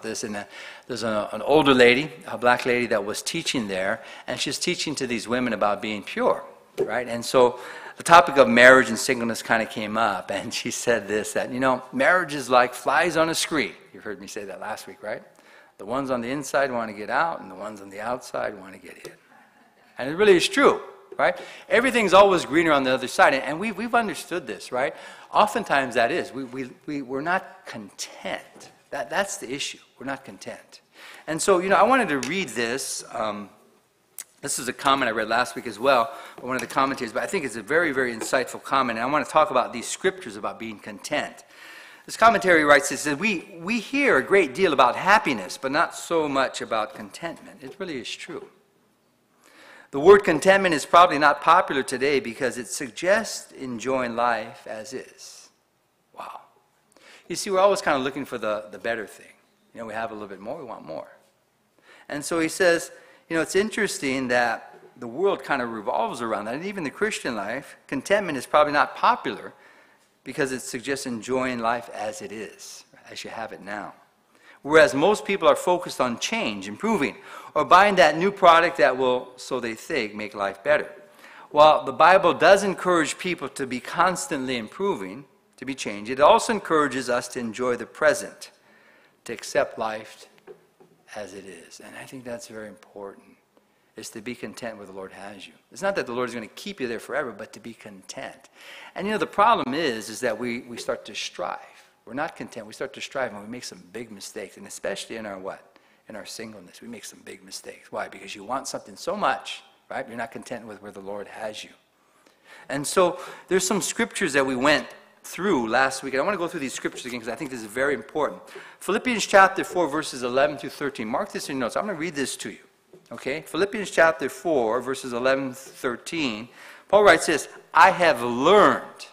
this, and there's an older lady, a black lady that was teaching there, and she's teaching to these women about being pure, right? And so the topic of marriage and singleness kind of came up, and she said this, that, you know, marriage is like flies on a screen. You heard me say that last week, right? The ones on the inside want to get out, and the ones on the outside want to get in. And it really is true, right? Everything's always greener on the other side, and we've understood this, right? Oftentimes that is. We're not content. That's the issue. We're not content. And so, you know, I wanted to read this. This is a comment I read last week as well, one of the commentators, but I think it's a very, very insightful comment, and I want to talk about these scriptures about being content. This commentary writes this, that we hear a great deal about happiness, but not so much about contentment. It really is true. The word contentment is probably not popular today because it suggests enjoying life as is. Wow. You see, we're always kind of looking for the better thing. You know, we have a little bit more, we want more. And so he says, you know, it's interesting that the world kind of revolves around that. And even the Christian life, contentment is probably not popular because it suggests enjoying life as it is, as you have it now. Whereas most people are focused on change, improving, or buying that new product that will, so they think, make life better. While the Bible does encourage people to be constantly improving, to be changed, it also encourages us to enjoy the present, to accept life as it is. And I think that's very important, is to be content where the Lord has you. It's not that the Lord is going to keep you there forever, but to be content. And you know, the problem is that we start to strive. We're not content. We start to strive, and we make some big mistakes. And especially in our what? In our singleness, we make some big mistakes. Why? Because you want something so much, right? You're not content with where the Lord has you. And so there's some scriptures that we went through last week. And I want to go through these scriptures again because I think this is very important. Philippians chapter 4, verses 11 through 13. Mark this in your notes. I'm going to read this to you. Okay? Philippians chapter 4, verses 11 through 13. Paul writes this, I have learned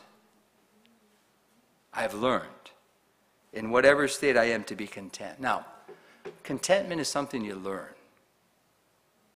in whatever state I am to be content. Now, contentment is something you learn.